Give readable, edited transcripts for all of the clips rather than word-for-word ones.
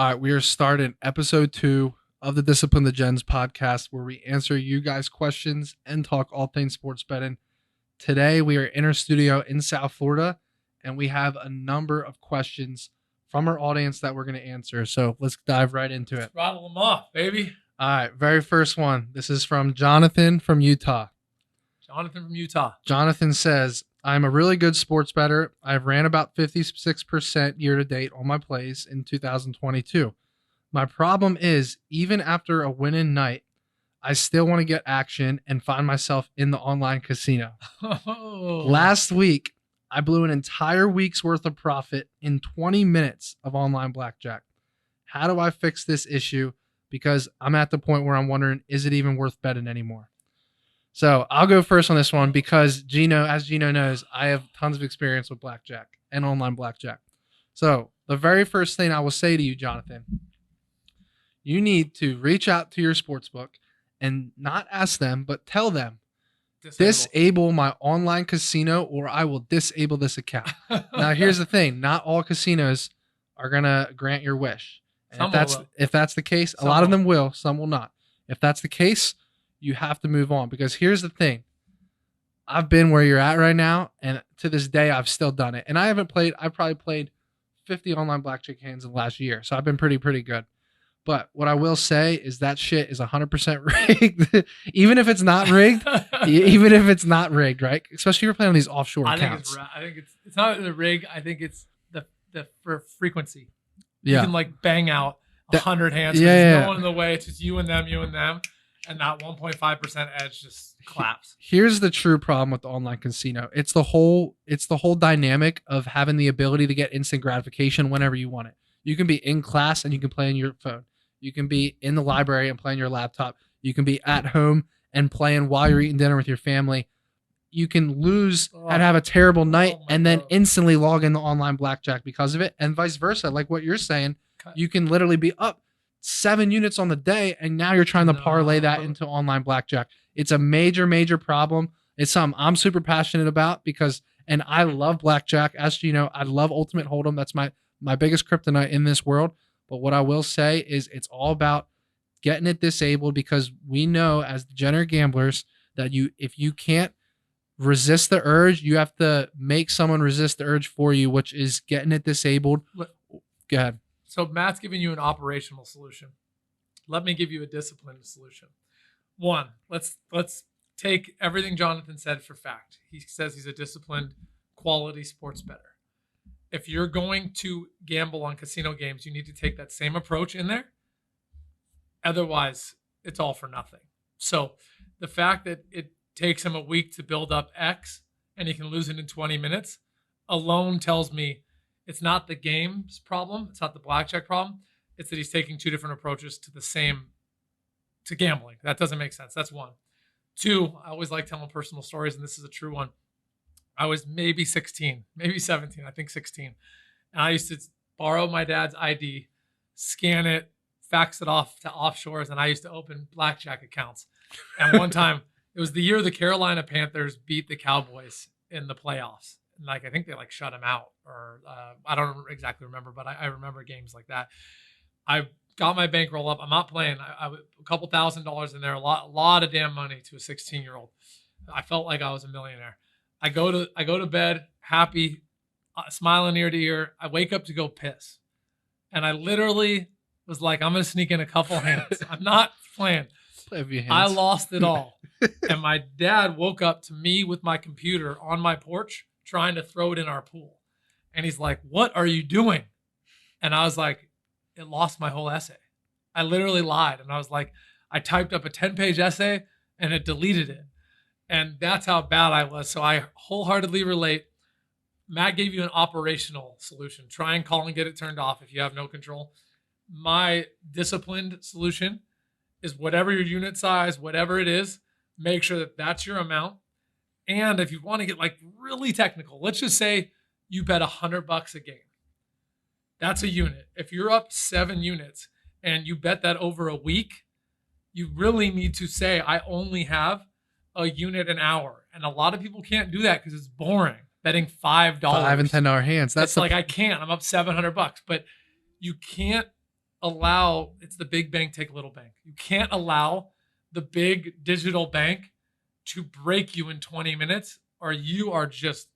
All right, we are starting episode 2 of the Discipline the Gens podcast, where we answer you guys' questions and talk all things sports betting. Today, we are in our studio in South Florida, and we have a number of questions from our audience that we're going to answer. So let's dive right into it. Rattle them off, baby. All right, very first one. This is from Jonathan from Utah. Jonathan says, I'm a really good sports bettor. I've ran about 56% year to date on my plays in 2022. My problem is, even after a winning night, I still want to get action and find myself in the online casino. Oh. Last week, I blew an entire week's worth of profit in 20 minutes of online blackjack. How do I fix this issue? Because I'm at the point where I'm wondering, is it even worth betting anymore? So I'll go first on this one because as Gino knows, I have tons of experience with blackjack and online blackjack. So the very first thing I will say to you, Jonathan, you need to reach out to your sportsbook and not ask them, but tell them, disable my online casino or I will disable this account. Now, here's the thing. Not all casinos are going to grant your wish. And if that's the case, a lot of them will, some will not. If that's the case, you have to move on, because here's the thing. I've been where you're at right now, and to this day, I've still done it. And I probably played 50 online blackjack hands in the last year, so I've been pretty good. But what I will say is that shit is 100% rigged. Even if it's not rigged, right? Especially if you're playing on these offshore accounts. I think it's not the rig. I think it's the for frequency. Yeah. You can like bang out 100 hands. Yeah. There's no one in the way. It's just you and them. And that 1.5% edge just collapse. Here's the true problem with the online casino. It's the whole dynamic of having the ability to get instant gratification whenever you want it. You can be in class and you can play on your phone. You can be in the library and play on your laptop. You can be at home and playing while you're eating dinner with your family. You can lose and have a terrible night and then instantly log into online blackjack because of it, and vice versa. Like what you're saying, you can literally be up 7 units on the day, and now you're trying to parlay that into online blackjack. It's a major problem. It's something I'm super passionate about and I love blackjack. As you know, I love Ultimate Hold'em. That's my biggest kryptonite in this world. But what I will say is it's all about getting it disabled, because we know as degenerate gamblers that if you can't resist the urge, you have to make someone resist the urge for you, which is getting it disabled. Go ahead. So Matt's giving you an operational solution. Let me give you a disciplined solution. One, let's take everything Jonathan said for fact. He says he's a disciplined, quality sports bettor. If you're going to gamble on casino games, you need to take that same approach in there. Otherwise, it's all for nothing. So the fact that it takes him a week to build up X and he can lose it in 20 minutes alone tells me it's not the game's problem. It's not the blackjack problem. It's that he's taking two different approaches to gambling. That doesn't make sense. That's one. Two, I always like telling personal stories, and this is a true one. I was maybe 16, maybe 17, I think 16. And I used to borrow my dad's ID, scan it, fax it off to offshores, and I used to open blackjack accounts. And one time, it was the year the Carolina Panthers beat the Cowboys in the playoffs. I think they shut him out, or I don't exactly remember, but I remember games like that. I got my bankroll up. I'm not playing. I a couple $1,000s in there, a lot of damn money to a 16-year-old. I felt like I was a millionaire. I go to bed happy, smiling ear to ear. I wake up to go piss, and I literally was like, I'm gonna sneak in a couple hands. I'm not playing. I lost it all, and my dad woke up to me with my computer on my porch, trying to throw it in our pool. And he's like, what are you doing? And I was like, it lost my whole essay. I literally lied. And I was like, I typed up a 10-page essay and it deleted it. And that's how bad I was. So I wholeheartedly relate. Matt gave you an operational solution. Try and call and get it turned off if you have no control. My disciplined solution is whatever your unit size, whatever it is, make sure that that's your amount. And if you want to get really technical, let's just say you bet $100 a game. That's a unit. If you're up 7 units and you bet that over a week, you really need to say, I only have a unit an hour. And a lot of people can't do that because it's boring. Betting $5. $5 and $10 hands. That's I can't. I'm up $700. But you can't allow, it's the big bank take little bank. You can't allow the big digital bank to break you in 20 minutes, or you are just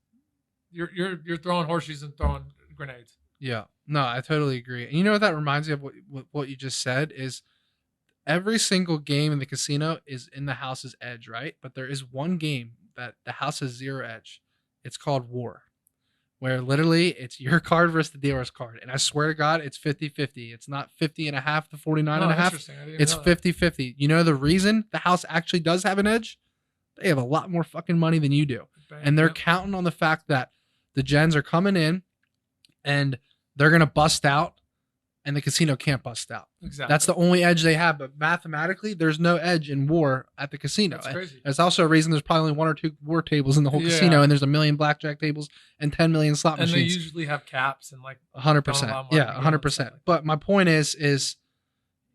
you're throwing horseshoes and throwing grenades. Yeah. No, I totally agree. And you know what that reminds me of what you just said is every single game in the casino is in the house's edge, right? But there is one game that the house has zero edge. It's called War, where literally it's your card versus the dealer's card. And I swear to God, it's 50-50. It's not 50 and a half to 49 and a half. Interesting. I didn't It's know that. 50-50. You know the reason the house actually does have an edge? They have a lot more fucking money than you do. And they're counting on the fact that the gens are coming in and they're going to bust out and the casino can't bust out. Exactly. That's the only edge they have. But mathematically, there's no edge in War at the casino. That's crazy. There's also a reason there's probably only 1 or 2 War tables in the whole casino, and there's 1 million blackjack tables and 10 million slot machines. And they usually have caps and like 100%. Yeah, 100%. But my point is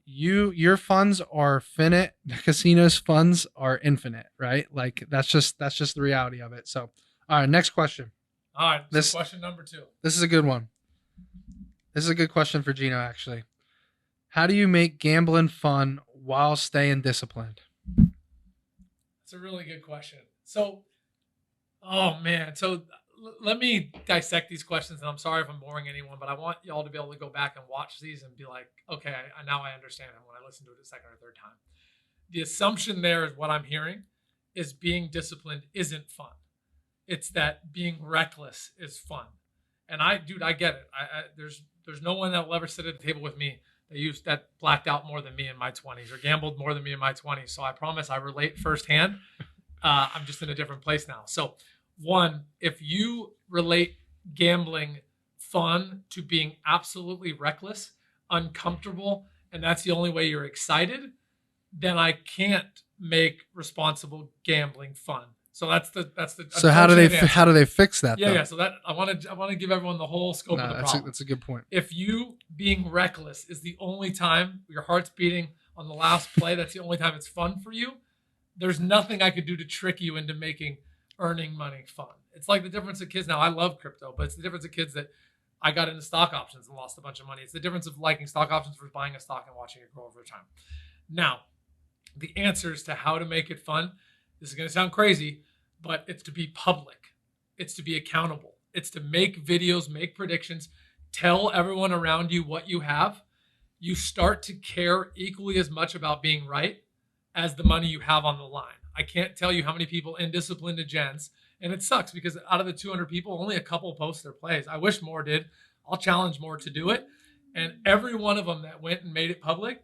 your funds are finite. The casino's funds are infinite, right? Like that's just the reality of it. So, all right, next question. All right, this question number 2. This is a good one. This is a good question for Gino, actually. How do you make gambling fun while staying disciplined? That's a really good question. So, oh man. So let me dissect these questions. And I'm sorry if I'm boring anyone, but I want y'all to be able to go back and watch these and be like, okay, now I understand it when I listen to it a second or third time. The assumption there is what I'm hearing is being disciplined isn't fun. It's that being reckless is fun. And I get it. There's no one that will ever sit at the table with me that blacked out more than me in my 20s or gambled more than me in my 20s. So I promise I relate firsthand. I'm just in a different place now. So one, if you relate gambling fun to being absolutely reckless, uncomfortable, and that's the only way you're excited, then I can't make responsible gambling fun. So that's the. So how do they fix that? Yeah. So that I want to give everyone the whole scope of the problem. That's a good point. If you being reckless is the only time your heart's beating on the last play, that's the only time it's fun for you. There's nothing I could do to trick you into making earning money fun. It's like the difference of kids now. I love crypto, but it's the difference of kids that I got into stock options and lost a bunch of money. It's the difference of liking stock options versus buying a stock and watching it grow over time. Now, the answers to how to make it fun. This is going to sound crazy, but it's to be public. It's to be accountable. It's to make videos, make predictions, tell everyone around you what you have. You start to care equally as much about being right as the money you have on the line. I can't tell you how many people in disciplined Degens, and it sucks because out of the 200 people, only a couple post their plays. I wish more did. I'll challenge more to do it. And every one of them that went and made it public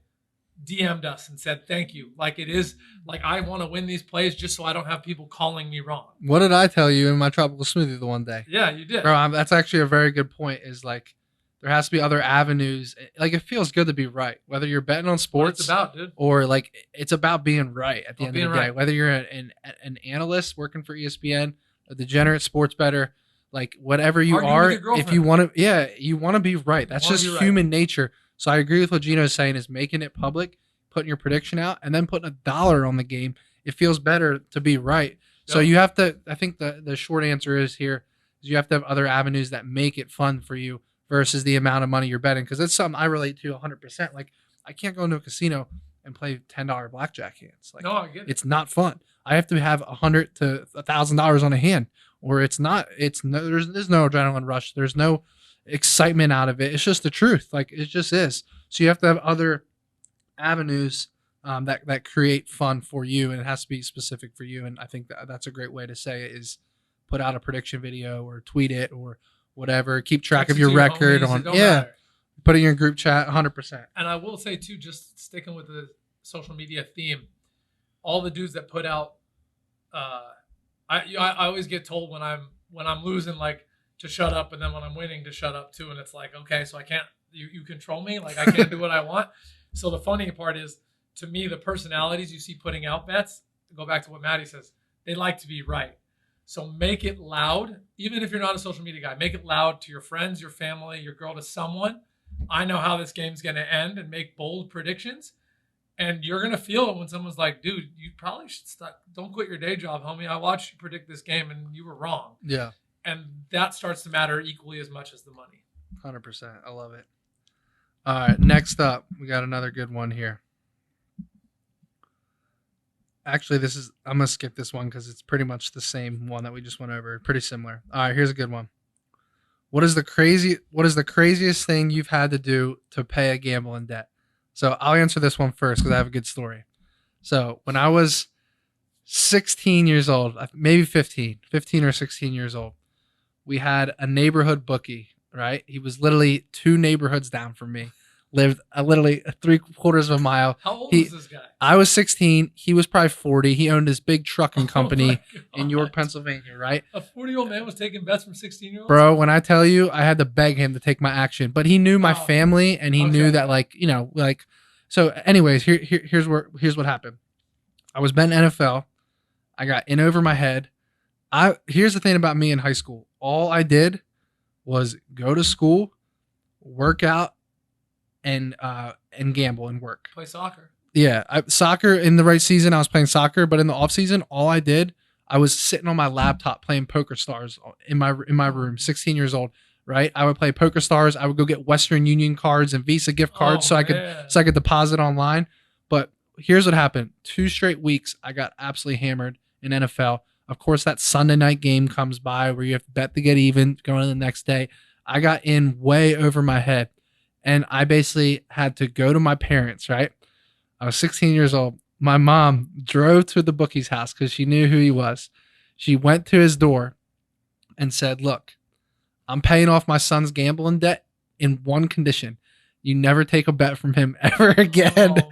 DM'd us and said, thank you. Like it is like, I want to win these plays just so I don't have people calling me wrong. What did I tell you in my tropical smoothie the one day? Yeah, you did. Bro, that's actually a very good point is like, there has to be other avenues. Like it feels good to be right, whether you're betting on sports it's about, dude. Or like it's about being right at the end of the day, right. Whether you're an analyst working for ESPN, a degenerate sports bettor, like whatever you are, if you want to, you want to be right. That's just human nature. So I agree with what Gino is saying is making it public, putting your prediction out, and then putting $1 on the game. It feels better to be right. Yep. So you have to, I think the short answer is here is you have to have other avenues that make it fun for you versus the amount of money you're betting. Because it's something I relate to 100%. Like I can't go into a casino and play $10 blackjack hands. Like, no, I get it. It's not fun. I have to have $100 to $1,000 on a hand, or there's no adrenaline rush. There's no excitement out of it. It's just the truth. Like it just is. So you have to have other avenues that create fun for you, and it has to be specific for you. And I think that's a great way to say it is put out a prediction video or tweet it or whatever. Keep track of your record put it in your group chat. 100%. And I will say too, just sticking with the social media theme, all the dudes that put out, I always get told when I'm losing, like, to shut up, and then when I'm winning to shut up too. And it's like, okay, so I can't, you control me, like I can't do what I want. So the funny part is, to me, the personalities you see putting out bets, go back to what Maddie says, they like to be right. So make it loud, even if you're not a social media guy, make it loud to your friends, your family, your girl, to someone. I know how this game's going to end, and make bold predictions. And you're going to feel it when someone's like, dude, you probably should stop. Don't quit your day job, homie. I watched you predict this game and you were wrong. Yeah. And that starts to matter equally as much as the money. 100%. I love it. All right, next up, we got another good one here. Actually, I'm gonna skip this one because it's pretty much the same one that we just went over. Pretty similar. All right, here's a good one. What is the craziest thing you've had to do to pay a gambling debt? So I'll answer this one first because I have a good story. So when I was 16 years old, maybe 15 or 16 years old, we had a neighborhood bookie, right? He was literally 2 neighborhoods down from me, lived literally 3/4 of a mile. How old was this guy? I was 16. He was probably 40. He owned this big trucking company Oh in York, Pennsylvania, right? A 40-year-old man was taking bets from 16-year-olds? Bro, when I tell you, I had to beg him to take my action, but he knew my family and he knew that, like, you know, like, so anyways, here's what happened. I was betting NFL. I got in over my head. Here's the thing about me in high school. All I did was go to school, work out, and gamble and work. Play soccer. Yeah, soccer in the right season, I was playing soccer, but in the off season, all I did, I was sitting on my laptop playing Poker Stars in my room. 16 years old, right? I would play Poker Stars. I would go get Western Union cards and Visa gift cards so I could deposit online. But here's what happened: 2 straight weeks, I got absolutely hammered in NFL. Of course, that Sunday night game comes by where you have to bet to get even going to the next day. I got in way over my head, and I basically had to go to my parents, right? I was 16 years old. My mom drove to the bookie's house because she knew who he was. She went to his door and said, look, I'm paying off my son's gambling debt in one condition. You never take a bet from him ever again.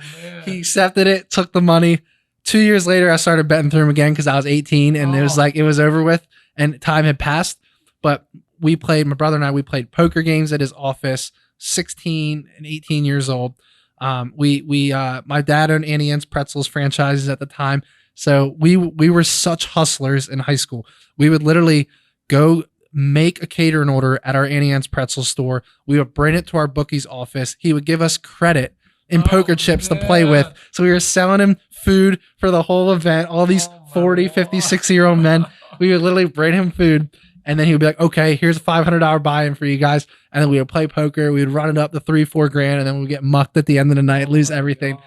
He accepted it, took the money. 2 years later, I started betting through him again because I was 18 and it was like, it was over with and time had passed. But my brother and I, we played poker games at his office, 16 and 18 years old. My dad owned Auntie Anne's Pretzels franchises at the time. So we were such hustlers in high school. We would literally go make a catering order at our Auntie Anne's Pretzel store. We would bring it to our bookie's office. He would give us credit in poker chips to play with. So we were selling him food for the whole event. All these 40, 50, 60-year-old men, we would literally bring him food. And then he would be like, okay, here's a $500 buy-in for you guys. And then we would play poker. We would run it up to $3-4 grand. And then we'd get mucked at the end of the night, lose everything.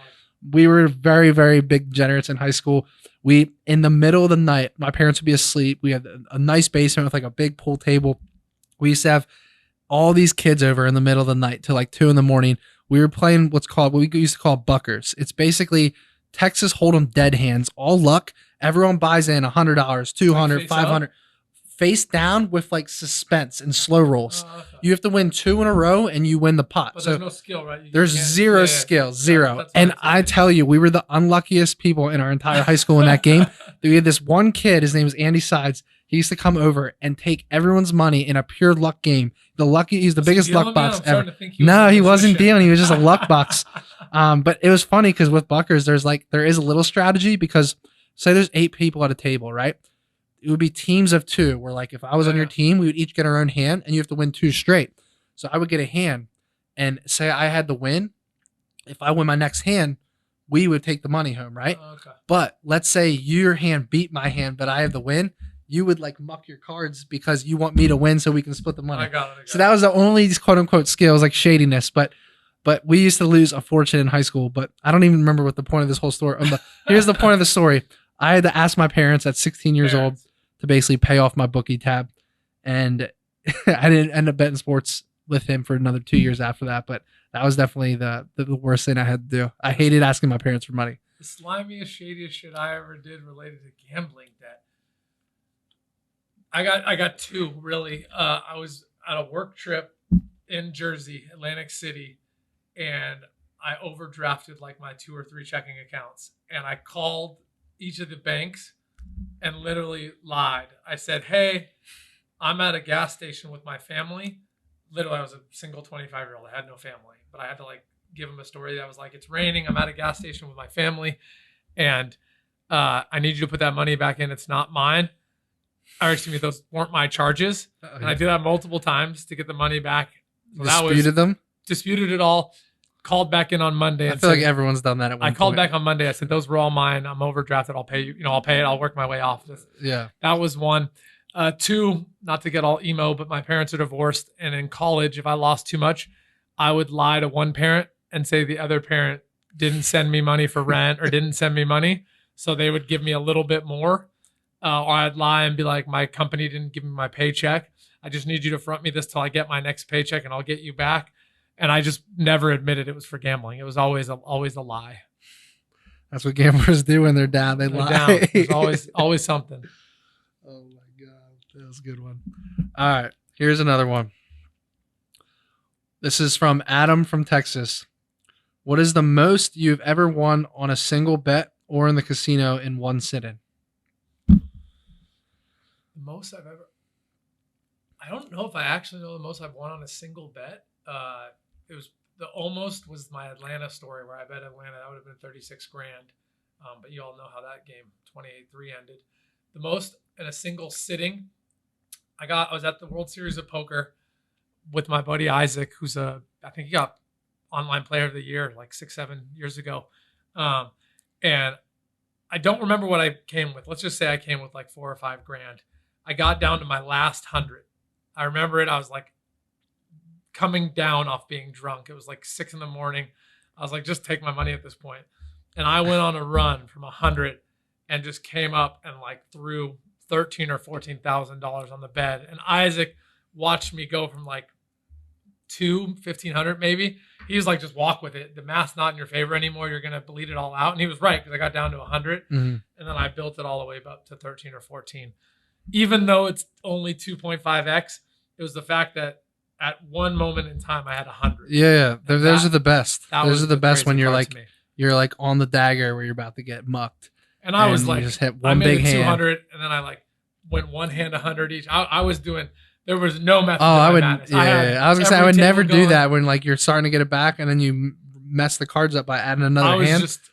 We were very, very big degenerates in high school. In the middle of the night, my parents would be asleep. We had a nice basement with like a big pool table. We used to have all these kids over in the middle of the night till like 2 in. We were playing what we used to call buckers. It's basically Texas Hold'em dead hands, all luck. Everyone buys in $100, $200, $500. Face down with like suspense and slow rolls. Okay. You have to win 2 in a row and you win the pot. But there's no skill, right? There's zero skill, zero. And I tell you, we were the unluckiest people in our entire high school in that game. We had this one kid, his name was Andy Sides. He used to come over and take everyone's money in a pure luck game. He's the biggest luck box ever. No, he wasn't dealing. He was just a luck box. But it was funny because with buckers, there is a little strategy because say there's 8 people at a table, right? It would be teams of 2 where like if I was on your team, we would each get our own hand and you have to win 2 straight. So I would get a hand and say I had to win. If I win my next hand, we would take the money home, right? Okay. But let's say your hand beat my hand, but I have the win. You would like muck your cards because you want me to win so we can split the money. I got it. So that was the only quote unquote skills like shadiness. But we used to lose a fortune in high school, but I don't even remember what the point of this whole story. Here's the point of the story. I had to ask my parents at 16 years old to basically pay off my bookie tab. And I didn't end up betting sports with him for another 2 years after that. But that was definitely the worst thing I had to do. I hated asking my parents for money. The slimiest, shadiest shit I ever did related to gambling debt. I got 2 really. I was at a work trip in Jersey, Atlantic City, and I overdrafted like my 2 or 3 checking accounts. And I called each of the banks and literally lied. I said, hey, I'm at a gas station with my family. Literally, I was a single 25-year-old. I had no family, but I had to like give them a story that was like, it's raining. I'm at a gas station with my family and I need you to put that money back in. It's not mine. Or excuse me, those weren't my charges. And I did that multiple times to get the money back. So disputed it all. Called back in on Monday. I feel like everyone's done that at one point. I called back on Monday. I said, those were all mine. I'm overdrafted. I'll pay you. I'll pay it. I'll work my way off this. Yeah. That was 1. 2, not to get all emo, but my parents are divorced. And in college, if I lost too much, I would lie to one parent and say the other parent didn't send me money for rent or didn't send me money. So they would give me a little bit more. Or I'd lie and be like, my company didn't give me my paycheck. I just need you to front me this till I get my next paycheck and I'll get you back. And I just never admitted it was for gambling. It was always a lie. That's what gamblers do when they're down. They lie. There's always something. Oh my God. That was a good one. All right. Here's another one. This is from Adam from Texas. What is the most you've ever won on a single bet or in the casino in one sitting? The most I've ever... I don't know if I actually know the most I've won on a single bet. It was the almost was my Atlanta story where I bet Atlanta. That would have been 36 grand. But you all know how that game 28-3 ended. The most in a single sitting, I was at the World Series of Poker with my buddy Isaac, who's I think he got online player of the year like 6-7 years ago. And I don't remember what I came with. Let's just say I came with like 4 or 5 grand. I got down to my last 100. I remember it. I was like coming down off being drunk. It was like 6 a.m. I was like, just take my money at this point. And I went on a run from 100 and just came up and like threw $13,000 or $14,000 on the bed. And Isaac watched me go from like 1,500 maybe. He was like, just walk with it. The math's not in your favor anymore. You're going to bleed it all out. And he was right because I got down to 100. Mm-hmm. And then I built it all the way up to 13 or 14. Even though it's only 2.5x, it was the fact that at one moment in time I had 100. Yeah. Those are the best. Those are the best when you're like on the dagger where you're about to get mucked. And I was like, just hit one big hand. 200 and then I like went one hand 100 each. I was doing, there was no method. Oh, I would. Yeah. I was gonna say I would never do that when like you're starting to get it back and then you mess the cards up by adding another hand. I was just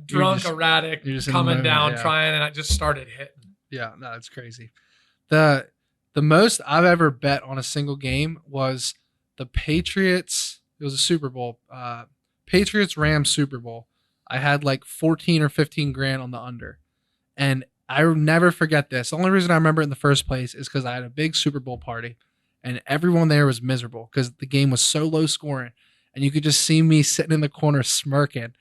drunk, erratic, coming down, trying, and I just started hitting. Yeah, no, it's crazy. The most I've ever bet on a single game was the Patriots. It was a Super Bowl. Patriots Rams Super Bowl. I had like 14 or 15 grand on the under. And I will never forget this. The only reason I remember it in the first place is because I had a big Super Bowl party and everyone there was miserable because the game was so low scoring. And you could just see me sitting in the corner smirking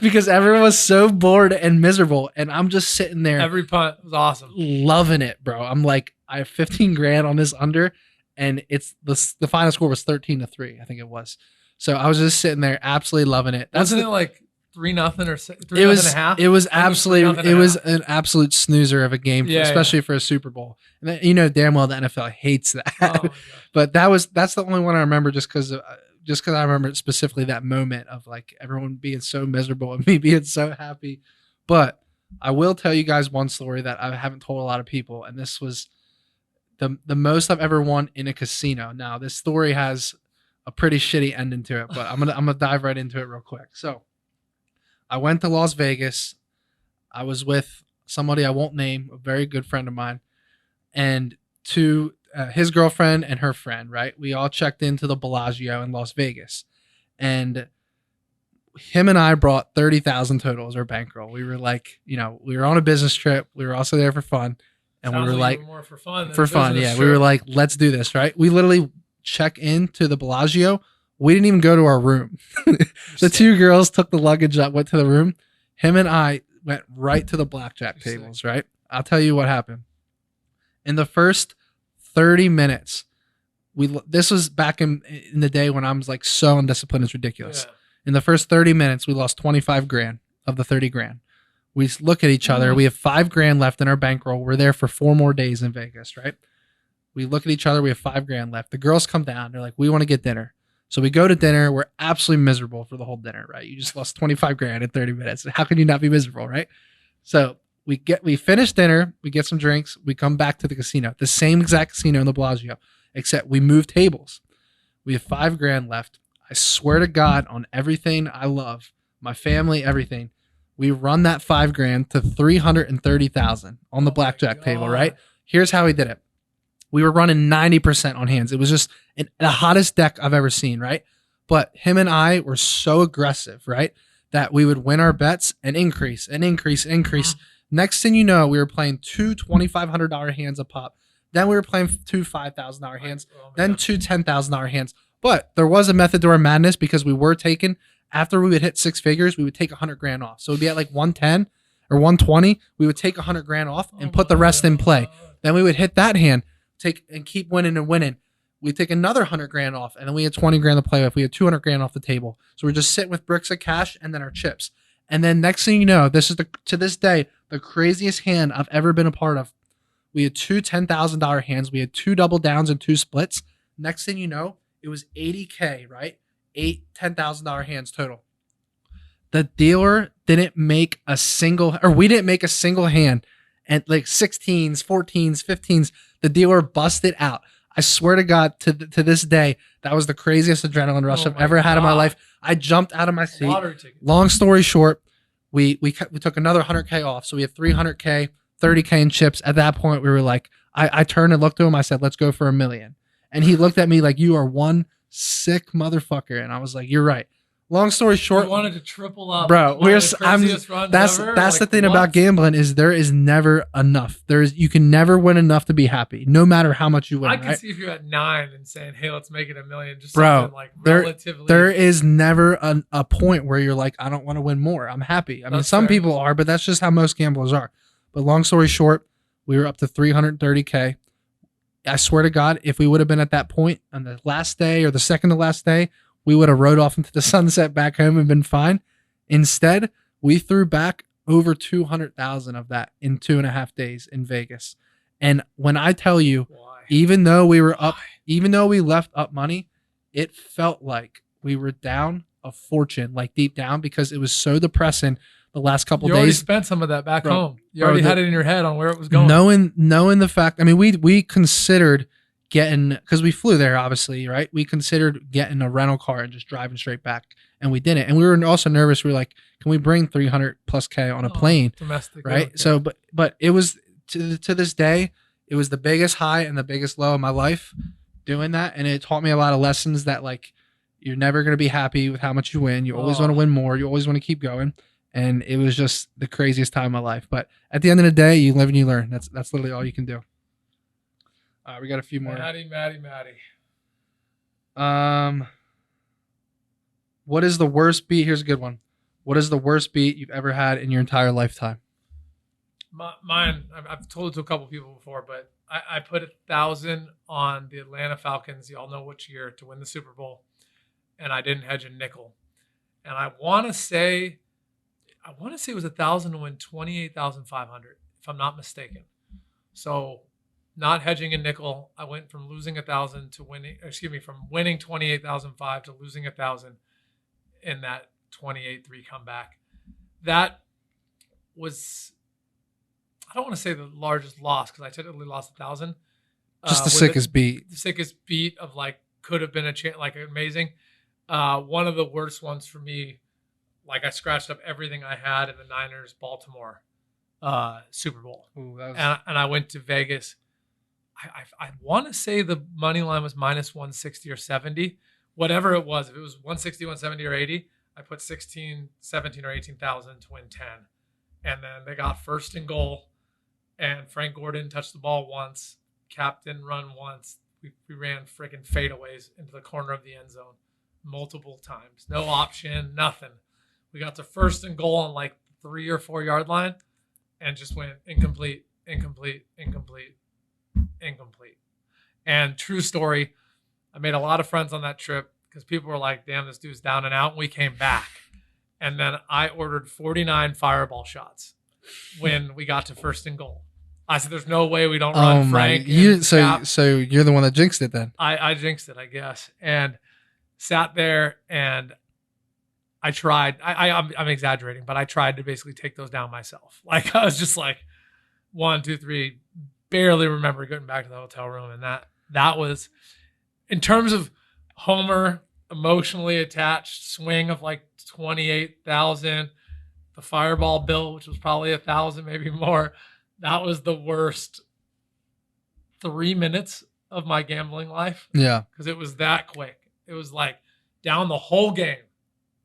because everyone was so bored and miserable. And I'm just sitting there. Every punt was awesome. Loving it, bro. I'm like, I have 15 grand on this under. And it's the final score was 13-3, I think it was. So I was just sitting there absolutely loving it. Wasn't it like 3-0 or 3.5? It was absolutely. It was an absolute snoozer of a game, especially for a Super Bowl. And then, you know damn well the NFL hates that. Oh, but that's the only one I remember, just because I remember specifically that moment of like everyone being so miserable and me being so happy. But I will tell you guys one story that I haven't told a lot of people, and this was the most I've ever won in a casino. Now this story has a pretty shitty ending to it, but I'm gonna dive right into it real quick. So I went to Las Vegas. I was with somebody I won't name, a very good friend of mine, and his girlfriend and her friend, right? We all checked into the Bellagio in Las Vegas, and him and I brought 30,000 total as our bankroll. We were like, we were on a business trip. We were also there for fun, and we were like, more for fun. Yeah, trip. We were like, let's do this, right? We literally check into the Bellagio. We didn't even go to our room. The two girls took the luggage up, went to the room. Him and I went right to the blackjack tables, right? I'll tell you what happened. In the first 30 minutes, this was back in the day when I was like so undisciplined, it's ridiculous. Yeah. In the first 30 minutes, we lost 25 grand of the 30 grand. We look at each other. We have 5 grand left in our bankroll. We're there for 4 more days in Vegas, right? We look at each other. We have 5 grand left. The girls come down. They're like, we want to get dinner. So we go to dinner. We're absolutely miserable for the whole dinner, right? You just lost 25 grand in 30 minutes. How can you not be miserable, right? So we finish dinner. We get some drinks. We come back to the casino, the same exact casino in the Bellagio, except we move tables. We have 5 grand left. I swear to God, on everything I love, my family, everything, we run that 5 grand to 330,000 on the blackjack table, right? Here's how we did it. We were running 90% on hands. It was just the hottest deck I've ever seen, right? But him and I were so aggressive, right, that we would win our bets and increase and increase and increase. Next thing you know, we were playing 2 $2,500 hands a pop. Then we were playing 2 $5,000 hands. Then 2 $10,000 hands. But there was a method to our madness because we were taking, after we would hit six figures, we would take 100 grand off. So it'd be at like 110 or 120. We would take 100 grand off and put the rest in play. Then we would hit that hand, take and keep winning and winning. We'd take another 100 grand off, and then we had 20 grand to play with. We had 200 grand off the table. So we're just sitting with bricks of cash and then our chips. And then next thing you know, this is to this day, the craziest hand I've ever been a part of. We had two $10,000 hands. We had two double downs and two splits. Next thing you know, it was 80K, right? 8 $10,000 hands total. The dealer didn't make a single, or we didn't make a single hand. And like 16s, 14s, 15s, the dealer busted out. I swear to God, to this day, that was the craziest adrenaline rush I've ever had in my life. I jumped out of my seat. Long story short, we took another 100K off. So we had 300K, 30K in chips. At that point, we were like, I turned and looked to him. I said, let's go for $1 million. And he looked at me like, you are one sick motherfucker. And I was like, you're right. Long story short, we wanted to triple up, bro. That's the thing about gambling is there is never enough. You can never win enough to be happy, no matter how much you win. I can see if you're at 9 and saying, "Hey, let's make it $1 million." Just bro, something like relatively. There is never a point where you're like, I don't want to win more. I'm happy. I mean, some people are, but that's just how most gamblers are. But long story short, we were up to 330K. I swear to God, if we would have been at that point on the last day or the second to last day, we would have rode off into the sunset back home and been fine. Instead, we threw back over 200,000 of that in 2.5 days in Vegas. And when I tell you, even though we were up, even though we left up money, it felt like we were down a fortune, like deep down, because it was so depressing the last couple days. You already spent some of that back home. You already had it in your head on where it was going. Knowing the fact, I mean, we considered getting, because we flew there, obviously, right? We considered getting a rental car and just driving straight back, and we didn't. And we were also nervous. We were like, can we bring 300+ K on a plane? Domestic, right? Okay. So, but it was to this day, it was the biggest high and the biggest low of my life doing that, and it taught me a lot of lessons that like you're never going to be happy with how much you win. You always want to win more. You always want to keep going. And it was just the craziest time of my life. But at the end of the day, you live and you learn. That's literally all you can do. We got a few more. Maddie. What is the worst beat? Here's a good one. What is the worst beat you've ever had in your entire lifetime? Mine, I've told it to a couple people before, but I put 1,000 on the Atlanta Falcons. Y'all know which year, to win the Super Bowl. And I didn't hedge a nickel. And I want to say it was 1,000 to win 28,500, if I'm not mistaken. So, not hedging a nickel, I went from losing 1,000 to from winning 28,500 to losing 1,000 in that 28-3 comeback. That was, I don't want to say the largest loss because I typically lost 1,000. Just the sickest beat. The sickest beat of like could have been amazing. One of the worst ones for me. Like I scratched up everything I had in the Niners Baltimore Super Bowl. Ooh, and I went to Vegas. I want to say the money line was minus 160 or 70, whatever it was. If it was 160, 170 or 80, I put 16, 17 or 18,000 to win 10. And then they got first and goal, and Frank Gordon touched the ball once. Cap didn't run once. We ran freaking fadeaways into the corner of the end zone multiple times. No option, nothing. We got to first and goal on like 3 or 4 yard line and just went incomplete. And true story, I made a lot of friends on that trip because people were like, damn, this dude's down and out. And we came back. And then I ordered 49 fireball shots when we got to first and goal. I said, there's no way we don't run Frank. So you're the one that jinxed it then. I jinxed it, I guess. And sat there and I tried. I'm exaggerating, but I tried to basically take those down myself. Like I was just like 1, 2, 3, barely remember getting back to the hotel room. And that was, in terms of Homer emotionally attached swing of like 28,000, the fireball bill, which was probably 1,000, maybe more. That was the worst 3 minutes of my gambling life. Yeah, because it was that quick. It was like down the whole game.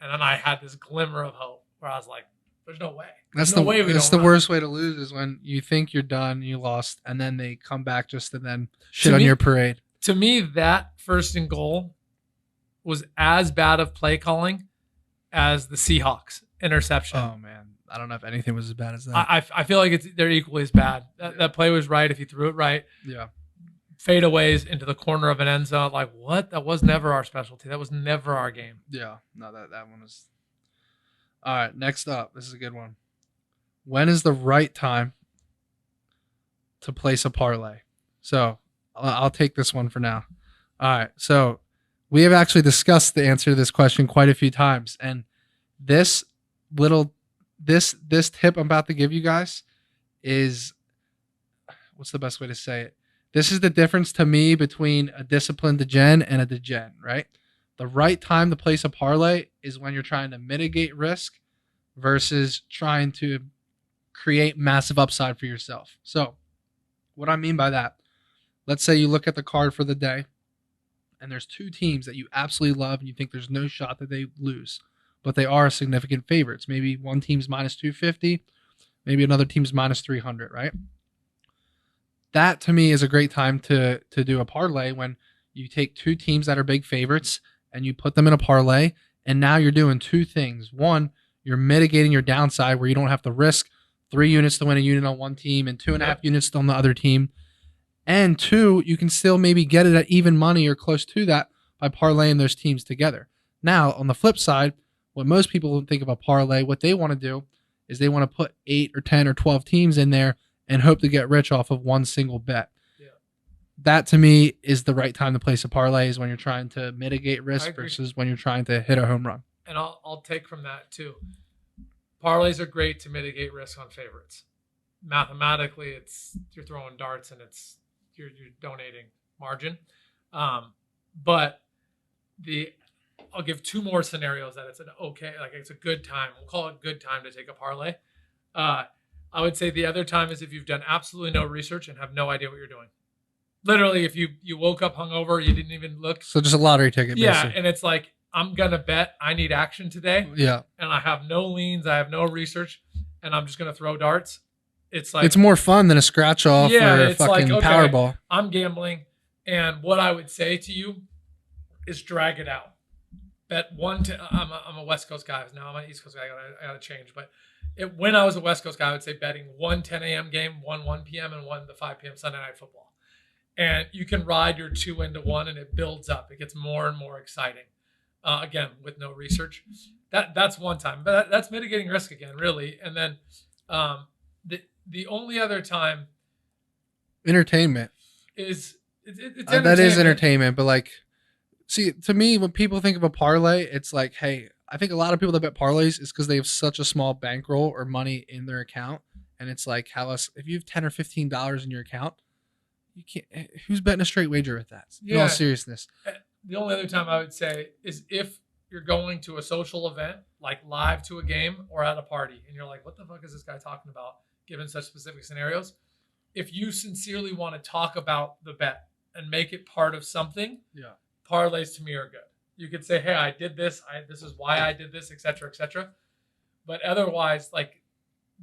And then I had this glimmer of hope where I was like, there's no way. That's the worst way to lose is when you think you're done, you lost, and then they come back just to then shit on your parade. To me, that first and goal was as bad of play calling as the Seahawks interception. Oh man, I don't know if anything was as bad as that. I feel like they're equally as bad. That play was right if he threw it right. Yeah. Fadeaways into the corner of an end zone. Like, what? That was never our specialty. That was never our game. Yeah. No, that one was. All right. Next up, this is a good one. When is the right time to place a parlay? So I'll take this one for now. All right. So we have actually discussed the answer to this question quite a few times, and this tip I'm about to give you guys is, what's the best way to say it? This is the difference to me between a disciplined degen and a degen, right? The right time to place a parlay is when you're trying to mitigate risk versus trying to create massive upside for yourself. So what I mean by that, let's say you look at the card for the day and there's two teams that you absolutely love and you think there's no shot that they lose, but they are significant favorites. Maybe one team's minus 250, maybe another team's minus 300, right? That to me is a great time to do a parlay, when you take two teams that are big favorites and you put them in a parlay, and now you're doing two things. One, you're mitigating your downside where you don't have to risk 3 units to win a unit on one team and 2.5 units on the other team. And two, you can still maybe get it at even money or close to that by parlaying those teams together. Now, on the flip side, what most people think of a parlay, what they want to do is they want to put 8 or 10 or 12 teams in there and hope to get rich off of one single bet. Yeah. That to me is the right time to place a parlay, is when you're trying to mitigate risk versus when you're trying to hit a home run. And I'll take from that too. Parlays are great to mitigate risk on favorites. Mathematically, you're throwing darts and you're donating margin. But I'll give 2 more scenarios that it's a good time. We'll call it a good time to take a parlay. I would say the other time is if you've done absolutely no research and have no idea what you're doing. Literally, if you woke up hungover, you didn't even look. So just a lottery ticket, yeah, basically. And it's like, I'm going to bet I need action today. Yeah. And I have no leans, I have no research, and I'm just going to throw darts. It's like, it's more fun than a scratch off or a fucking Powerball. I'm gambling, and what I would say to you is drag it out. Bet I'm a West Coast guy. Now I'm an East Coast guy. I got to change. But when I was a West Coast guy, I would say betting 1 10 a.m. game, 1 p.m., and 1 the 5 p.m. Sunday Night Football. And you can ride your 2 into 1, and it builds up. It gets more and more exciting. Again, with no research. That's one time. But that's mitigating risk again, really. And then the only other time, entertainment is it's that is entertainment. But like, see, to me, when people think of a parlay, it's like, hey, I think a lot of people that bet parlays is because they have such a small bankroll or money in their account, and it's like, if you have $10 or $15 in your account, you can't. Who's betting a straight wager with that? In all seriousness. The only other time I would say is if you're going to a social event, like live to a game or at a party, and you're like, what the fuck is this guy talking about, given such specific scenarios? If you sincerely want to talk about the bet and make it part of something, parlays to me are good. You could say, hey, I did this. This is why I did this, et cetera, et cetera. But otherwise, like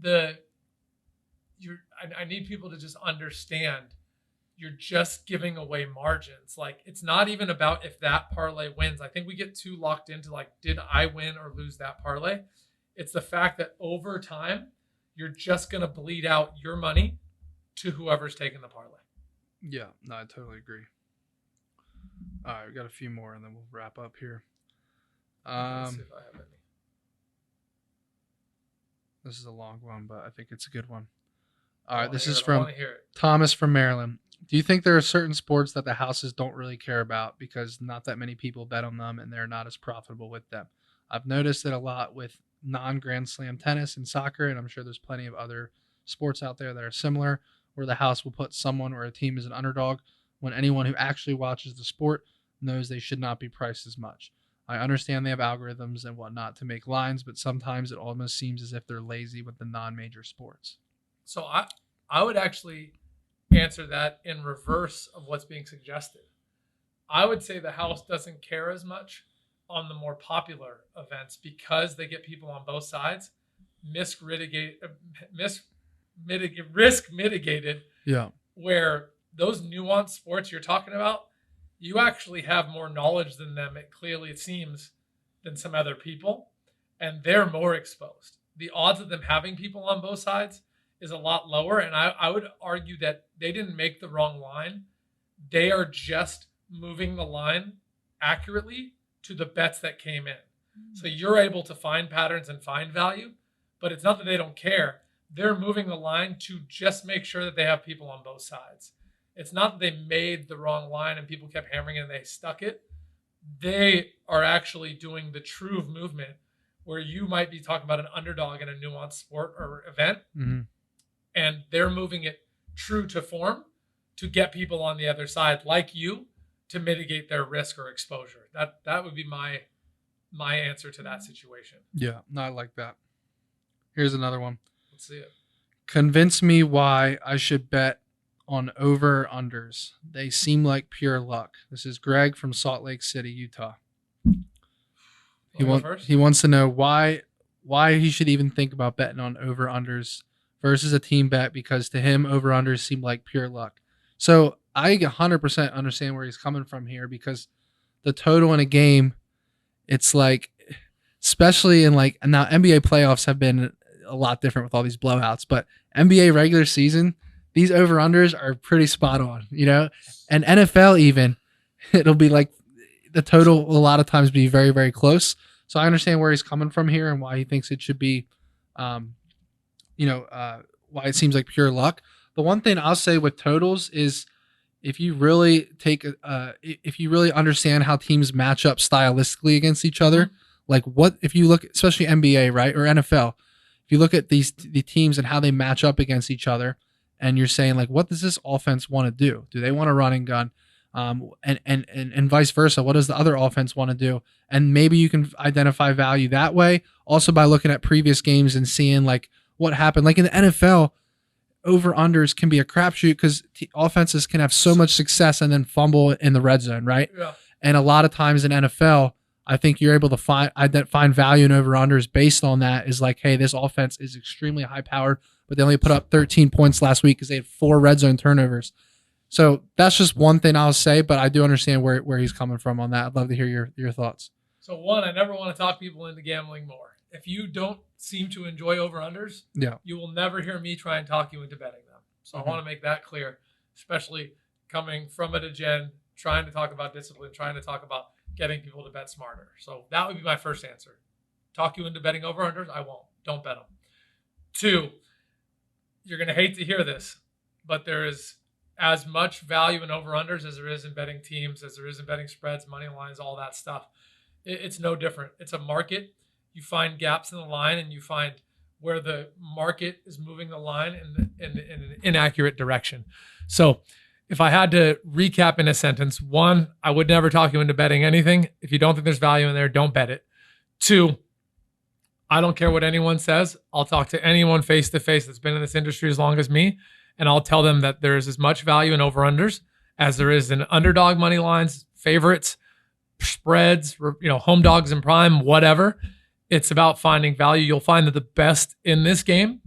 I need people to just understand you're just giving away margins. Like, it's not even about if that parlay wins. I think we get too locked into like, did I win or lose that parlay? It's the fact that over time, you're just going to bleed out your money to whoever's taking the parlay. Yeah, no, I totally agree. All right, we got a few more and then we'll wrap up here. Let's see if I have any. This is a long one, but I think it's a good one. All right, this is from Thomas from Maryland. Do you think there are certain sports that the houses don't really care about because not that many people bet on them and they're not as profitable with them? I've noticed it a lot with non-Grand Slam tennis and soccer, and I'm sure there's plenty of other sports out there that are similar, where the house will put someone or a team as an underdog when anyone who actually watches the sport knows they should not be priced as much. I understand they have algorithms and whatnot to make lines, but sometimes it almost seems as if they're lazy with the non-major sports. So I would actually answer that in reverse of what's being suggested. I would say the house doesn't care as much on the more popular events because they get people on both sides, risk mitigated. Yeah. Where those nuanced sports you're talking about, you actually have more knowledge than them, it seems, than some other people, and they're more exposed. The odds of them having people on both sides is a lot lower, and I would argue that they didn't make the wrong line. They are just moving the line accurately to the bets that came in. So you're able to find patterns and find value, but it's not that they don't care. They're moving the line to just make sure that they have people on both sides. It's not that they made the wrong line and people kept hammering it and they stuck it. They are actually doing the true movement where you might be talking about an underdog in a nuanced sport or event, and they're moving it true to form to get people on the other side like you to mitigate their risk or exposure. That would be my answer to that situation. Yeah, no, I like that. Here's another one. Let's see it. Convince me why I should bet on over-unders. They seem like pure luck. This is Greg from Salt Lake City, Utah. He wants to know why he should even think about betting on over-unders versus a team bet, because to him, over-unders seem like pure luck. So I 100% understand where he's coming from here, because the total in a game, it's like, especially in like, now NBA playoffs have been a lot different with all these blowouts, but NBA regular season, these over-unders are pretty spot on, you know? And NFL even, it'll be like the total will a lot of times be very, very close. So I understand where he's coming from here and why he thinks it should be, why it seems like pure luck. The one thing I'll say with totals is if you really if you really understand how teams match up stylistically against each other, like what, if you look, especially NBA, right, or NFL, if you look at the teams and how they match up against each other, and you're saying like, what does this offense want to do? Do they want to run and gun? And vice versa. What does the other offense want to do? And maybe you can identify value that way. Also by looking at previous games and seeing like what happened. Like in the NFL, over-unders can be a crapshoot because offenses can have so much success and then fumble in the red zone, right? Yeah. And a lot of times in NFL, I think you're able to find value in over-unders based on that, is like, hey, this offense is extremely high-powered, but they only put up 13 points last week because they had 4 red zone turnovers. So that's just one thing I'll say, but I do understand where he's coming from on that. I'd love to hear your thoughts. So one, I never want to talk people into gambling more. If you don't seem to enjoy over-unders, you will never hear me try and talk you into betting them. So I want to make that clear, especially coming from a Degens, trying to talk about discipline, trying to talk about getting people to bet smarter. So that would be my first answer. Talk you into betting over-unders? I won't. Don't bet them. 2, you're going to hate to hear this, but there is as much value in over-unders as there is in betting teams, as there is in betting spreads, money lines, all that stuff. It's no different. It's a market. You find gaps in the line and you find where the market is moving the line in an inaccurate direction. So if I had to recap in a sentence, 1, I would never talk you into betting anything. If you don't think there's value in there, don't bet it. 2, I don't care what anyone says. I'll talk to anyone face to face that's been in this industry as long as me, and I'll tell them that there is as much value in over-unders as there is in underdog money lines, favorites, spreads, home dogs and prime, whatever. It's about finding value. You'll find that the best in this game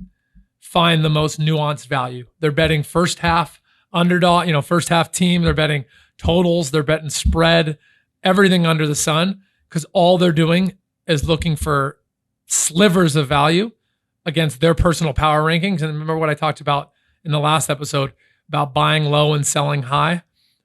find the most nuanced value. They're betting first half underdog, first half team. They're betting totals. They're betting spread, everything under the sun, because all they're doing is looking for slivers of value against their personal power rankings. And remember what I talked about in the last episode about buying low and selling high?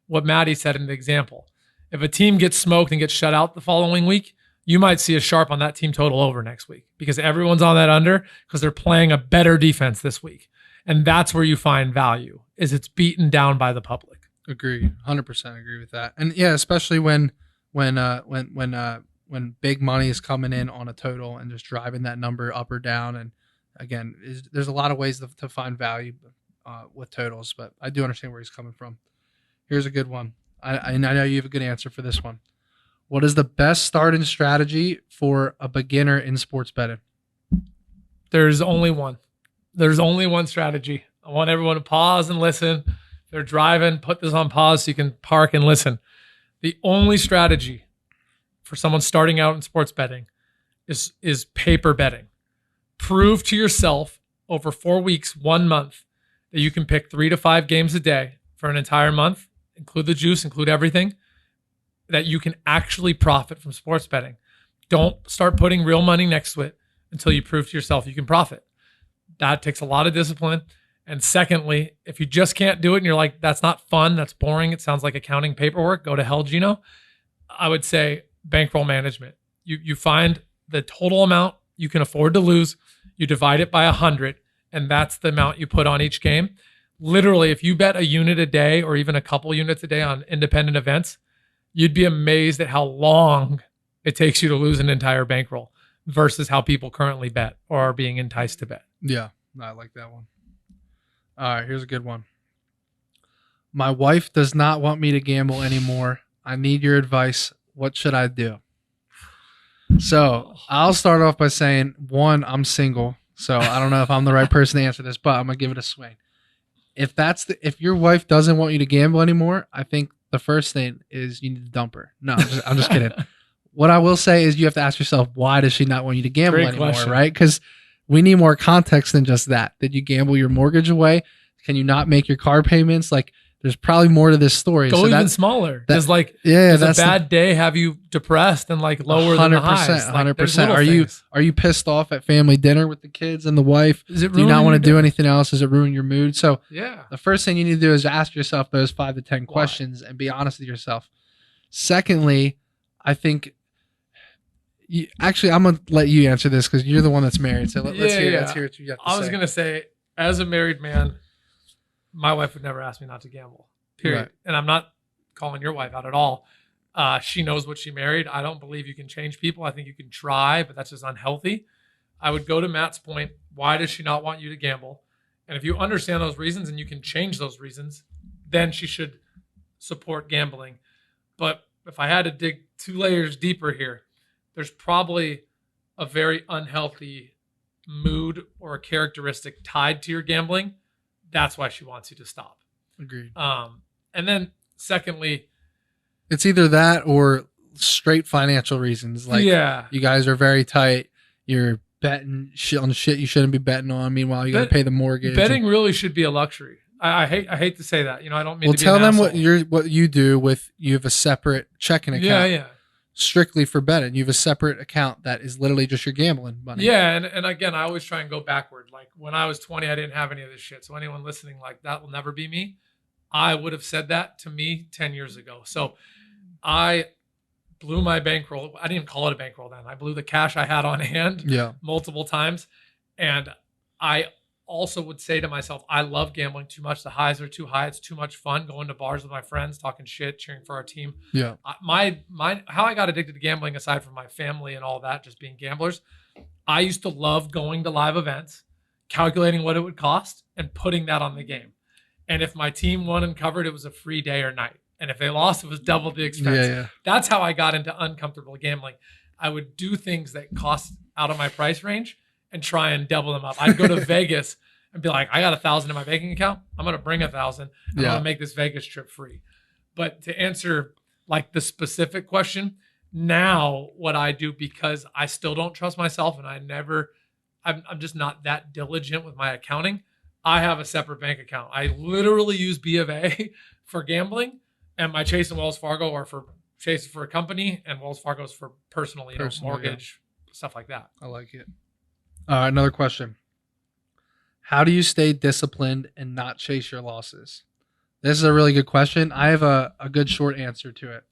What Maddie said in the example. If a team gets smoked and gets shut out the following week, you might see a sharp on that team total over next week because everyone's on that under because they're playing a better defense this week. And that's where you find value, is it's beaten down by the public. Agree. 100% agree with that. And yeah, especially when big money is coming in on a total and just driving that number up or down. And again, there's a lot of ways to find value with totals, but I do understand where he's coming from. Here's a good one. I know you have a good answer for this one. What is the best starting strategy for a beginner in sports betting? There's only one. There's only one strategy. I want everyone to pause and listen. If they're driving, put this on pause so you can park and listen. The only strategy for someone starting out in sports betting is paper betting. Prove to yourself over 4 weeks, 1 month, that you can pick 3 to 5 games a day for an entire month, include the juice, include everything, that you can actually profit from sports betting. Don't start putting real money next to it until you prove to yourself you can profit. That takes a lot of discipline. And secondly, if you just can't do it and you're like, that's not fun, that's boring, it sounds like accounting paperwork, go to hell, Gino. I would say bankroll management. You find the total amount you can afford to lose, you divide it by 100, and that's the amount you put on each game. Literally, if you bet a unit a day or even a couple units a day on independent events, you'd be amazed at how long it takes you to lose an entire bankroll versus how people currently bet or are being enticed to bet. Yeah, I like that one. All right, here's a good one. My wife does not want me to gamble anymore. I need your advice. What should I do? So I'll start off by saying, one, I'm single. So I don't know if I'm the right person to answer this, but I'm going to give it a swing. If your wife doesn't want you to gamble anymore, I think the first thing is you need to dump her. No, I'm just kidding. What I will say is you have to ask yourself, why does she not want you to gamble anymore, right? Because we need more context than just that. Did you gamble your mortgage away? Can you not make your car payments? Like, there's probably more to this story. Go even smaller. Does a bad day have you depressed and like lower than the highs? 100%. Are you pissed off at family dinner with the kids and the wife? Do you not want to do anything else? Does it ruin your mood? So the first thing you need to do is ask yourself those 5 to 10 questions and be honest with yourself. Secondly, I think I'm going to let you answer this because you're the one that's married. So let's hear what you have to say. I was going to say, as a married man, my wife would never ask me not to gamble, period. Right. And I'm not calling your wife out at all. She knows what she married. I don't believe you can change people. I think you can try, but that's just unhealthy. I would go to Matt's point. Why does she not want you to gamble? And if you understand those reasons and you can change those reasons, then she should support gambling. But if I had to dig 2 layers deeper here, there's probably a very unhealthy mood or a characteristic tied to your gambling. That's why she wants you to stop. Agreed. And then secondly, it's either that or straight financial reasons. Like, you guys are very tight. You're betting shit on shit you shouldn't be betting on. Meanwhile, you got to pay the mortgage. Betting really should be a luxury. I hate to say that. I don't mean to be tell an them asshole. what you do with, you have a separate checking account. Yeah. Strictly for betting. You have a separate account that is literally just your gambling money. Yeah, and again, I always try and go backward. Like when I was 20, I didn't have any of this shit. So anyone listening, like, that will never be me. I would have said that to me 10 years ago. So I blew my bankroll. I didn't even call it a bankroll then. I blew the cash I had on hand multiple times. And I also would say to myself, I love gambling too much. The highs are too high. It's too much fun going to bars with my friends, talking shit, cheering for our team. Yeah. How I got addicted to gambling, aside from my family and all that, just being gamblers, I used to love going to live events, calculating what it would cost and putting that on the game. And if my team won and covered, it was a free day or night. And if they lost, it was double the expense. Yeah. That's how I got into uncomfortable gambling. I would do things that cost out of my price range and try and double them up. I'd go to Vegas and be like, I got 1,000 in my banking account. I'm going to bring 1,000. I'm going to make this Vegas trip free. But to answer like the specific question, now what I do, because I still don't trust myself and I'm just not that diligent with my accounting. I have a separate bank account. I literally use B of A for gambling, and my Chase and Wells Fargo are for Chase for a company, and Wells Fargo's for personal, mortgage, stuff like that. I like it. Another question. How do you stay disciplined and not chase your losses? This is a really good question. I have a good short answer to it.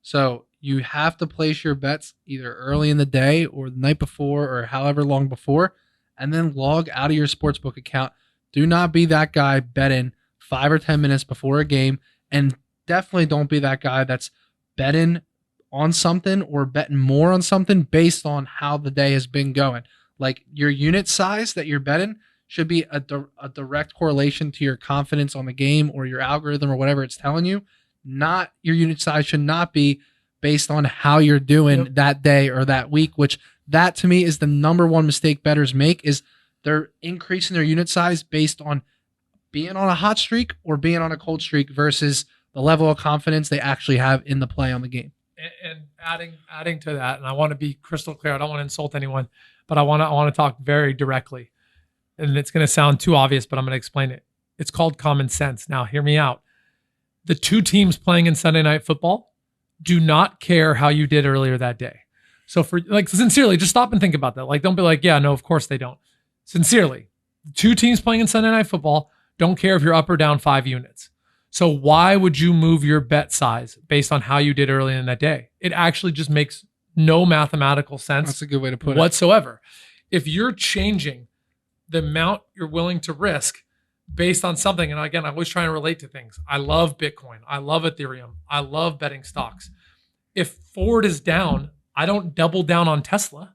So you have to place your bets either early in the day or the night before or however long before, and then log out of your sportsbook account. Do not be that guy betting 5 or 10 minutes before a game, and definitely don't be that guy that's betting on something or betting more on something based on how the day has been going. Like, your unit size that you're betting should be a direct correlation to your confidence on the game or your algorithm or whatever it's telling you. Not your unit size should not be based on how you're doing that day or that week, which that to me is the number one mistake bettors make, is they're increasing their unit size based on being on a hot streak or being on a cold streak versus the level of confidence they actually have in the play on the game. And adding to that, and I want to be crystal clear, I don't want to insult anyone, but I want to talk very directly. And it's going to sound too obvious, but I'm going to explain it. It's called common sense. Now, hear me out. The 2 teams playing in Sunday Night Football do not care how you did earlier that day. So for like, sincerely, just stop and think about that. Like, don't be like, yeah, no, of course they don't. Sincerely, 2 teams playing in Sunday Night Football don't care if you're up or down 5 units. So why would you move your bet size based on how you did earlier in that day? It actually just makes no mathematical sense. That's a good way to put it. Whatsoever. If you're changing the amount you're willing to risk based on something, and again, I'm always trying to relate to things. I love Bitcoin. I love Ethereum. I love betting stocks. If Ford is down, I don't double down on Tesla.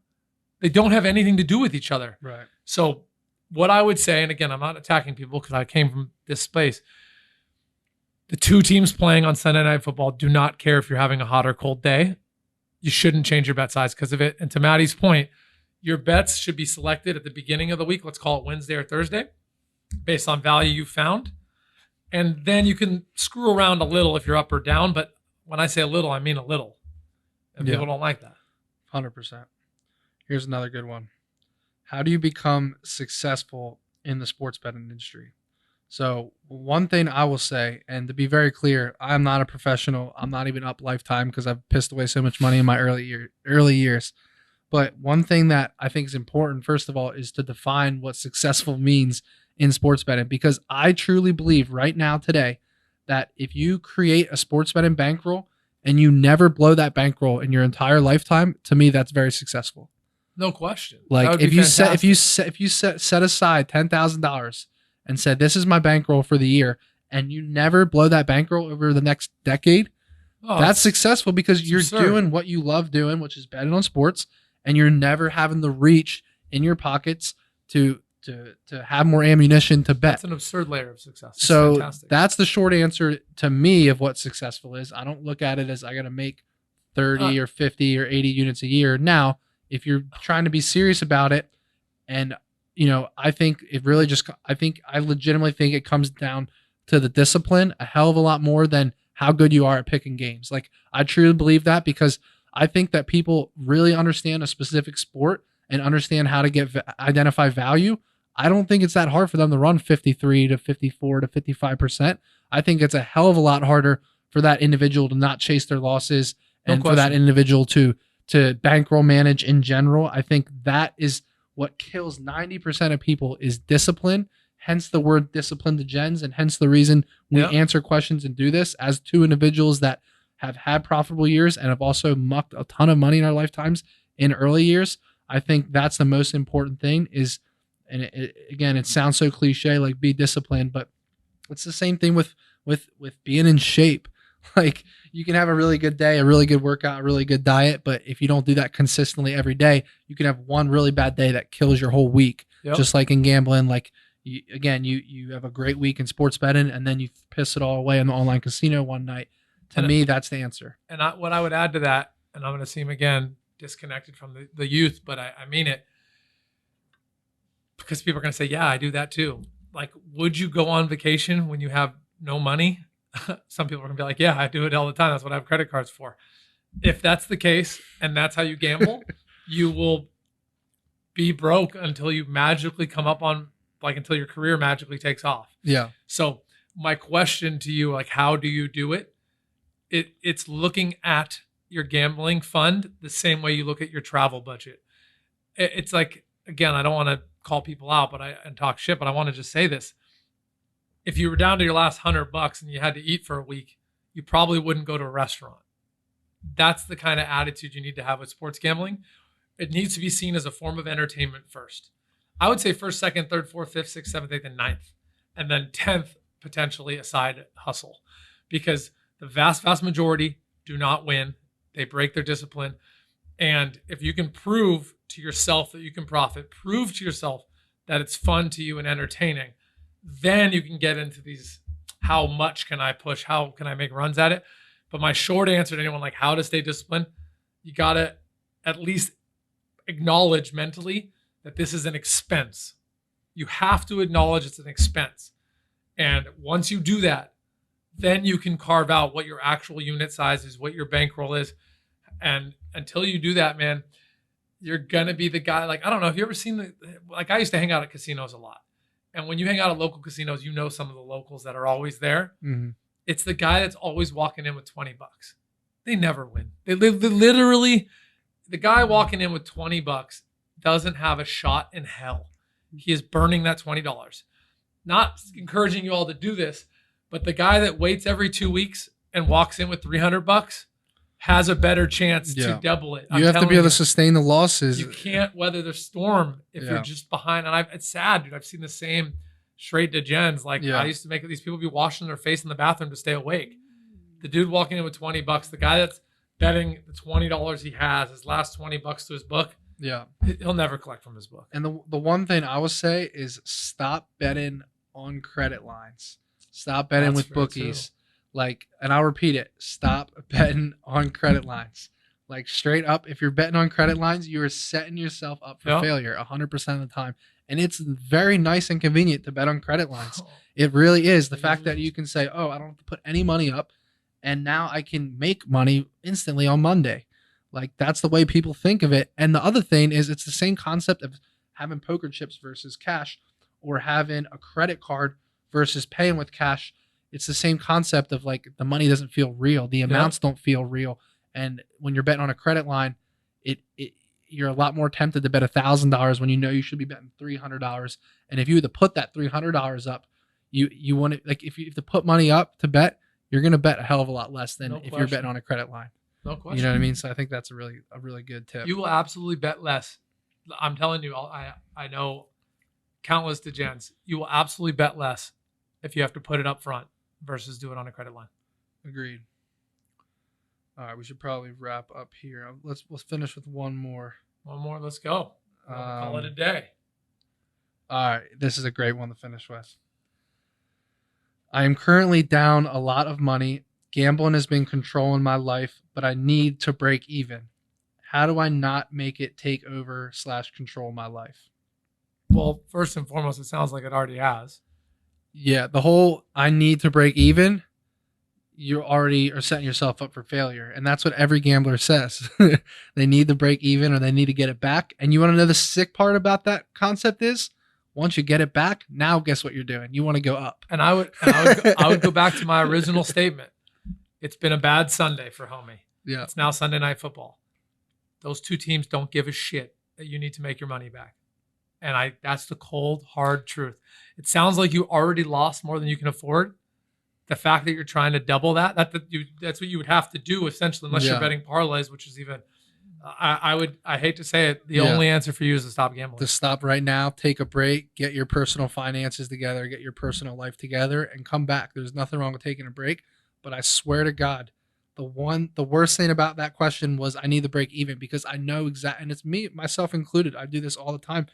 They don't have anything to do with each other. Right. So what I would say, and again, I'm not attacking people because I came from this space. The 2 teams playing on Sunday Night Football do not care if you're having a hot or cold day. You shouldn't change your bet size because of it. And to Maddie's point, your bets should be selected at the beginning of the week. Let's call it Wednesday or Thursday, based on value you found. And then you can screw around a little if you're up or down. But when I say a little, I mean a little. And people don't like that. 100%. Here's another good one. How do you become successful in the sports betting industry? So one thing I will say, and to be very clear, I'm not a professional. I'm not even up lifetime because I've pissed away so much money in my early years. But one thing that I think is important, first of all, is to define what successful means in sports betting, because I truly believe right now today that if you create a sports betting bankroll and you never blow that bankroll in your entire lifetime, to me, that's very successful. No question. Like if you set aside $10,000 and said, this is my bankroll for the year, and you never blow that bankroll over the next decade, that's successful because you're doing what you love doing, which is betting on sports, and you're never having the reach in your pockets to have more ammunition to bet. That's an absurd layer of success. It's so fantastic. That's the short answer to me of what successful is. I don't look at it as I got to make 30 or 50 or 80 units a year. Now, if you're trying to be serious about it, and I think it really I legitimately think it comes down to the discipline a hell of a lot more than how good you are at picking games. Like, I truly believe that, because I think that people really understand a specific sport and understand how to identify value. I don't think it's that hard for them to run 53 to 54 to 55%. I think it's a hell of a lot harder for that individual to not chase their losses and for that individual to bankroll manage in general. I think that is what kills 90% of people is discipline. Hence the word discipline to Degens, and hence the reason we answer questions and do this as 2 individuals that have had profitable years and have also mucked a ton of money in our lifetimes in early years. I think that's the most important thing is, and again, it sounds so cliche, like be disciplined, but it's the same thing with being in shape. Like, you can have a really good day, a really good workout, a really good diet, but if you don't do that consistently every day, you can have one really bad day that kills your whole week. Just like in gambling, like you have a great week in sports betting and then you piss it all away in the online casino one night. To me, that's the answer. And what I would add to that, and I'm going to seem again disconnected from the youth, but I mean it, because people are going to say, yeah, I do that too. Like, would you go on vacation when you have no money? Some people are going to be like, yeah, I do it all the time. That's what I have credit cards for. If that's the case and that's how you gamble, you will be broke until you magically come up on, like, until your career magically takes off. Yeah. So my question to you, like, how do you do it? It's looking at your gambling fund the same way you look at your travel budget. It's like, again, I don't want to call people out and talk shit, but I want to just say this. If you were down to your last $100 and you had to eat for a week, you probably wouldn't go to a restaurant. That's the kind of attitude you need to have with sports gambling. It needs to be seen as a form of entertainment first. I would say first, second, third, fourth, fifth, sixth, seventh, eighth, and ninth. And then 10th, potentially a side hustle. Because the vast majority do not win. They break their discipline. And if you can prove to yourself that you can profit, prove to yourself that it's fun to you and entertaining, then you can get into these, how much can I push? How can I make runs at it? But my short answer to anyone like how to stay disciplined, you got to at least acknowledge mentally that this is an expense. You have to acknowledge it's an expense. And once you do that, then you can carve out what your actual unit size is, what your bankroll is. And until you do that, man, you're going to be the guy. Like, I don't know if you ever seen like I used to hang out at casinos a lot. And when you hang out at local casinos, you know some of the locals that are always there. Mm-hmm. It's the guy that's always walking in with $20. They never win. They literally, the guy walking in with $20 doesn't have a shot in hell. He is burning that $20. Not encouraging you all to do this, but the guy that waits every 2 weeks and walks in with $300 has a better chance to double it. You have to be able to sustain the losses. You can't weather the storm if you're just behind. And it's sad, dude. I've seen the same straight Degens. Like I used to make these people be washing their face in the bathroom to stay awake. The dude walking in with $20, the guy that's betting the $20 he has, his last $20 to his book. Yeah. He'll never collect from his book. And the one thing I would say is stop betting on credit lines. Stop betting with bookies. Like, and I'll repeat it, stop betting on credit lines. Like, straight up, if you're betting on credit lines, you are setting yourself up for failure 100% of the time. And it's very nice and convenient to bet on credit lines. It really is. The fact that you can say, oh, I don't have to put any money up, and now I can make money instantly on Monday. Like, that's the way people think of it. And the other thing is, it's the same concept of having poker chips versus cash, or having a credit card versus paying with cash. It's the same concept of, like, the money doesn't feel real. The amounts don't feel real. And when you're betting on a credit line, you're a lot more tempted to bet $1,000 when you know you should be betting $300. And if you had to put that $300 up, you want to, like, if you have to put money up to bet, you're going to bet a hell of a lot less than if you're betting on a credit line. No question. You know what I mean? So I think that's a really good tip. You will absolutely bet less. I'm telling you, I know countless Degens. You will absolutely bet less if you have to put it up front versus do it on a credit line. Agreed. All right, we should probably wrap up here. Let's finish with one more. One more. Let's go. Call it a day. All right, this is a great one to finish with. I am currently down a lot of money. Gambling has been controlling my life, but I need to break even. How do I not make it take over / control my life? Well, first and foremost, it sounds like it already has. Yeah, the whole I need to break even, you already are setting yourself up for failure. And that's what every gambler says. They need to break even or they need to get it back. And you want to know the sick part about that concept is, once you get it back, now guess what you're doing? You want to go up. And I would go back to my original statement. It's been a bad Sunday for homie. Yeah. It's now Sunday Night Football. Those two teams don't give a shit that you need to make your money back. And that's the cold, hard truth. It sounds like you already lost more than you can afford. The fact that you're trying to double that's what you would have to do essentially, unless you're betting parlays, which is even, I hate to say it, the only answer for you is to stop gambling. To stop right now, take a break, get your personal finances together, get your personal life together, and come back. There's nothing wrong with taking a break. But I swear to God, the worst thing about that question was I need to break even, because I know exactly, and it's me, myself included. I do this all the time.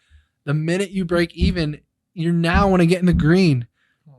The minute you break even, you now want to get in the green.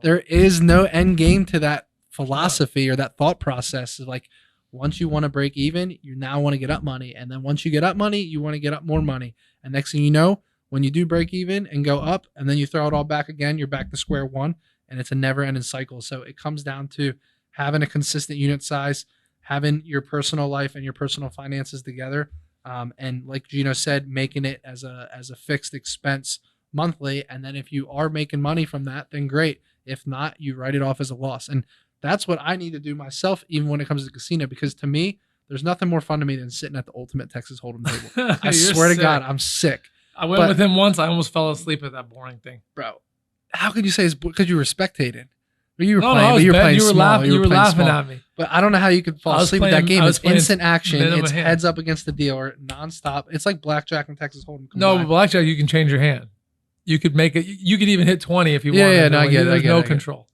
There is no end game to that philosophy or that thought process. Like, once you want to break even, you now want to get up money. And then once you get up money, you want to get up more money. And next thing you know, when you do break even and go up and then you throw it all back again, you're back to square one, and it's a never ending cycle. So it comes down to having a consistent unit size, having your personal life and your personal finances together. And like Gino said, making it as a fixed expense monthly. And then if you are making money from that, then great. If not, you write it off as a loss. And that's what I need to do myself, even when it comes to the casino, because to me, there's nothing more fun to me than sitting at the ultimate Texas Hold'em table. I swear to God, I'm sick. I went with him once. I almost fell asleep at that boring thing. Bro, how could you say it's because you were spectating? You were playing, but you were playing small. You were laughing at me. But I don't know how you could fall asleep with that game. It's instant action. It's heads up against the dealer, nonstop. It's like blackjack and Texas Hold'em combined. No, but blackjack, you can change your hand. You could make it. You could even hit 20 if you wanted. Yeah, no, I get it. There's no control.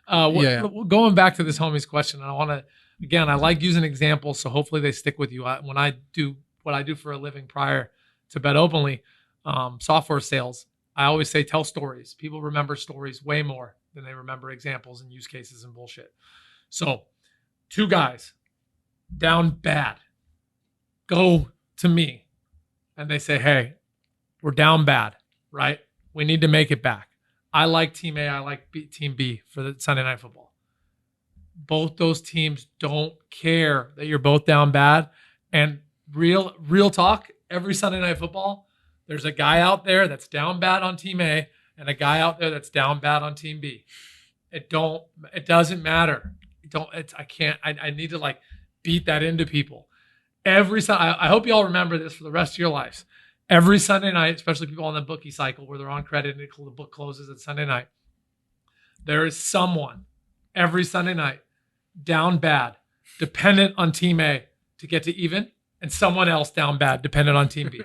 Going back to this homie's question, and I want to, again, I like using examples, so hopefully they stick with you. When I do what I do for a living prior to Bet Openly, software sales, I always say tell stories. People remember stories way more than they remember examples and use cases and bullshit. So, two guys down bad go to me and they say, hey, we're down bad, right? We need to make it back. I like Team A. I like Team B for the Sunday Night Football. Both those teams don't care that you're both down bad. And real talk, every Sunday Night Football, there's a guy out there that's down bad on Team A and a guy out there that's down bad on Team B. It doesn't matter. I need to, like, beat that into people. I hope you all remember this for the rest of your lives. Every Sunday night, especially people on the bookie cycle where they're on credit and the book closes at Sunday night, there is someone every Sunday night down bad, dependent on team A to get to even, and someone else down bad, dependent on team B.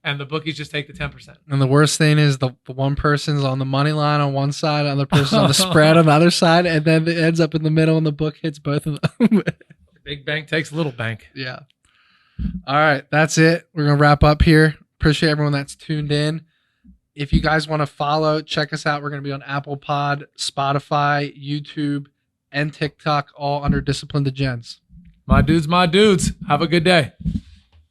And the bookies just take the 10%. And the worst thing is the one person's on the money line on one side, the other person's on the spread on the other side, and then it ends up in the middle and the book hits both of them. Big bank takes little bank. Yeah. All right. That's it. We're going to wrap up here. Appreciate everyone that's tuned in. If you guys want to follow, check us out. We're going to be on Apple Pod, Spotify, YouTube, and TikTok, all under Discipline Degens. My dudes. Have a good day.